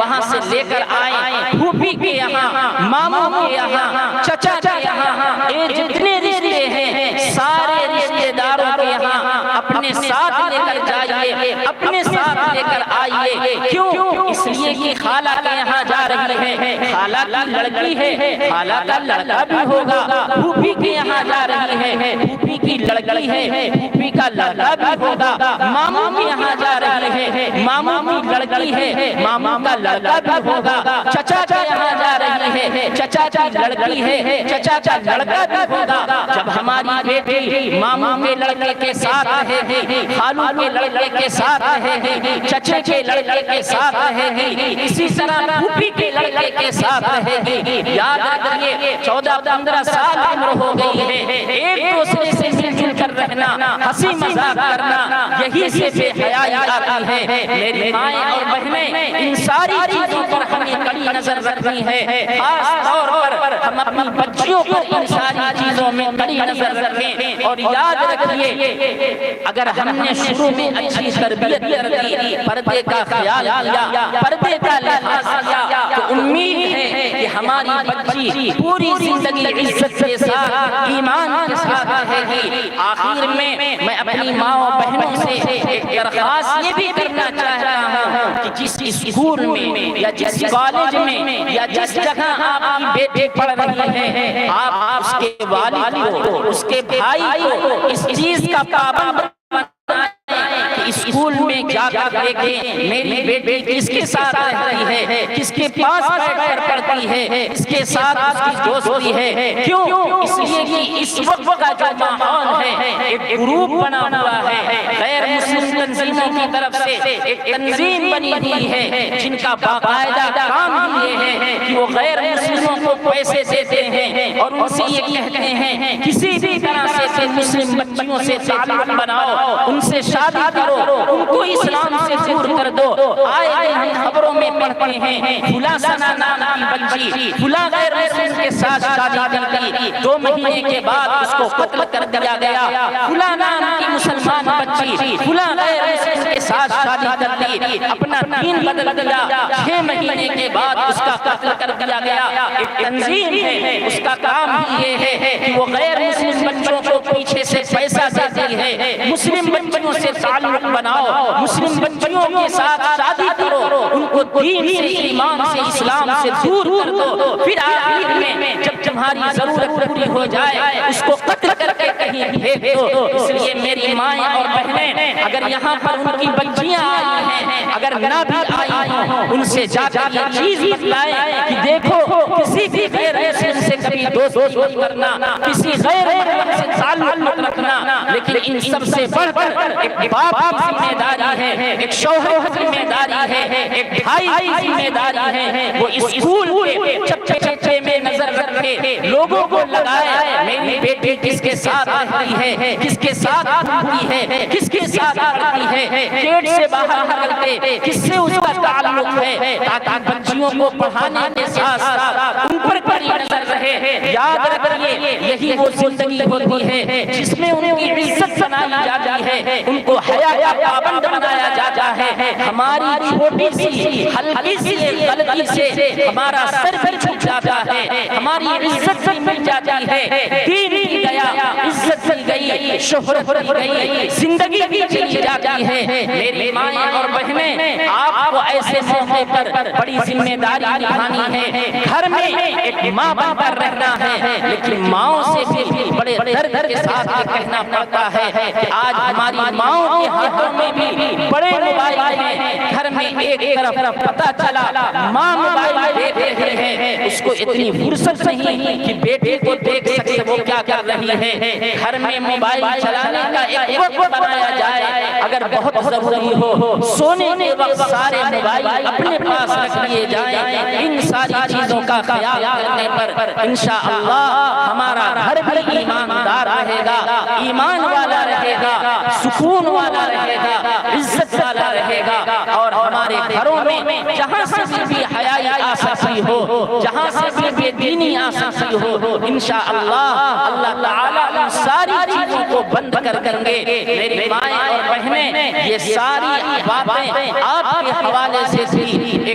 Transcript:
وہاں سے لے کر آئیں پھوپھی کے یہاں، ماموں کے یہاں، چچا کے یہاں، یہ جتنے رشتے ہیں سارے رشتے داروں کے یہاں اپنے ساتھ لے کر جائیے، اپنے ساتھ لے کر آئیے۔ کیوں؟ اس لیے کہ خالہ کے یہاں جا رہی ہے، خالہ کی لڑکی ہے، خالہ کا لڑکا بھی ہوگا، پھوپھی کے یہاں جا رہی ہے، پھوپھی کی لڑکی ہے، پھوپھی کا لڑکا بھی ہوگا، ماموں کے یہاں جا رہی ہے، ماموں کی لڑکی ہے، ماموں کا لڑکا بھی ہوگا، چچا کے یہاں جا رہی ہے، چچا کی لڑکی ہے، چچا کا لڑکا بھی ہوگا۔ جب ہماری بیٹی ماموں کے لڑکے کے ساتھ رہے گی، خالو کے لڑکے کے ساتھ رہے گی، چچے کے لڑکے کے ساتھ رہے گی، اسی طرح پھوپھی کے لڑکے کے ساتھ رہے گی، یاد رکھیے 14-15 سال عمر ہو گئی ہے، ایک دوسرے سے مل جل کر رہنا، ہنسی مذاق کرنا، یہی سے بے حیائی آتی ہے۔ میری مائیں اور بہنیں، ان ساری چیزوں پر ہمیں کڑی نظر رکھنی ہے، خاص طور پر ہم اپنی بچیوں پر ان ساری چیزوں میں کڑی نظر رکھیں۔ اور یاد رکھیے اگر ہم نے شروع میں اچھی تربیت کر دی، پردے کا خیال کیا، پردے کا لحاظ کیا، تو امید ہے کہ ہماری بچی پوری زندگی عزت کے ساتھ، ایمان کے ساتھ رہے گی۔ آخر میں اپنی ماں و بہنوں سے ایک درخواست یہ بھی کرنا چاہتا ہوں کہ جس اسکول میں یا جس کالج میں یا جس جگہ آپ کی بیٹی پڑھ رہی ہے، آپ اس کے والد کو، اس کے بھائی کو اس چیز کا پابند اسکول میں جا کر دیکھیں میری بیٹی کس کے ساتھ رہتی ہے، کس کے پاس بیٹھ کر پڑھتی ہے، کس کے ساتھ اس کی دوستی ہے۔ کیوں؟ اس لیے کہ اس وقت کا جو ماحول ہے، ایک گروپ بنا ہوا ہے، غیر مسلم تنظیموں کی طرف سے ایک تنظیم بنی ہوئی ہے جن کا باقاعدہ کام یہ ہے کہ وہ غیر مسلموں کو پیسے دیتے ہیں اور ان سے یہ کہتے ہیں کسی بھی طرح سے مسلم بچیوں سے تعلق بناؤ، ان سے شادی کرو، ان کو اسلام سے دور کر دو۔ آئے ہم خبروں میں پڑھتے ہیں فلاں سنا نام کی بچی فلاں غیر مسلم کے ساتھ شادی کر لی، 2 مہینے کے بعد اس کو قتل کر دیا گیا، فلاں نام کی مسلمان بچی فلاں غیر مسلم کے ساتھ شادی کر لی، اپنا دین بدل دیا، 6 مہینے کے بعد اس کا قتل کر دیا گیا۔ ایک تنظیم ہے، اس کا کام بھی یہ ہے کہ وہ غیر مسلم بچوں کو پیچھے سے پیسہ دیتی ہے، مسلم بچوں سے تعلق بناؤ، مسلم بچیوں کے ساتھ شادی کرو، ان کو دین سے، ایمان سے، اسلام سے دور کر دو، پھر آخر میں جب تمہاری ضرورت پوری ہو جائے اس کو قتل کر کے کہیں بھیج دو۔ اس لیے میری مائیں اور بہنیں اگر یہاں پر ان کی بچیاں آئی ہیں، اگر نہ بھی آئی ہوں، ان سے جا کر یہ چیز بتلائیں کہ دیکھو کسی بھی غیر مسلم سے کبھی دوستی مت کرنا، کسی غیر مسلم سے تعلق مت رکھنا، لیکن ان سب سے بڑھ کر ایک باپ کی ذمہ داری ہے، ایک شوہر کی ذمہ داری ہے، ایک بھائی کی ذمہ داری ہے، وہ اسکول کے چپے چپے میں نظر رکھے، لوگوں کو لگائے میری بیٹی کس کے ساتھ رہتی ہے، کس کے ساتھ پڑھتی ہے، کس کے ساتھ پڑھتی ہے، گیٹ سے باہر نکلتے کس سے اس کا تعلق ہے، تاکہ بچیوں کو پڑھانے کے ساتھ ساتھ ان پر کڑی نظر رہے۔ یاد رکھیے یہی وہ زندگی ہوتی ہے جس میں ان کی عزت بنائی جاتی ہے، ان کو حیا کا پابند بنایا جاتا ہے۔ ہماری چھوٹی سی ہلکی سی غلطی سے ہمارا سر بھی جھک جاتا ہے، ہماری عزت بھی مل جاتی ہے، دین بھی گیا، عزت بھی گئی، شہرت بھی گئی، زندگی بھی چلی جاتی ہے۔ میری مائیں اور بہنیں آپ کو ایسے موقع پر بڑی ذمہ داری نبھانی ہے، گھر میں ایک ماں بن کر رہنا ہے، لیکن ماؤں سے بھی بڑے درد کے ساتھ یہ کہنا پڑتا ہے کہ آج ہماری ماؤں کے ہاتھوں میں بھی بڑے موبائل ہیں، گھر میں ایک طرف پتہ چلا ماں موبائل دیکھ رہی ہے، اس کو اتنی فرصت نہیں کہ بیٹے کو دیکھ سکے وہ کیا کر رہی ہے۔ گھر میں موبائل چلانے کا ایک وقت بنایا جائے، اگر بہت ضروری ہو سونے کے وقت سارے موبائل اپنے پاس رکھ لیے جائیں۔ ان ساری چیزوں کا خیال کرنے پر انشاءاللہ ہمارا گھر بھی ایماندار رہے گا، ایمان والا رہے گا، سکون والا رہے گا، عزت والا رہے گا، اور ہمارے گھروں میں جہاں سے بھی حیائی آ سکتی ہو، جہاں سے بھی بے دینی آ سکتی ہو، انشاءاللہ اللہ تعالیٰ ان ساری چیزوں کو بند کر دیں گے۔ میری مائیں اور بہنیں یہ ساری باتیں آپ کے حوالے سے تھی۔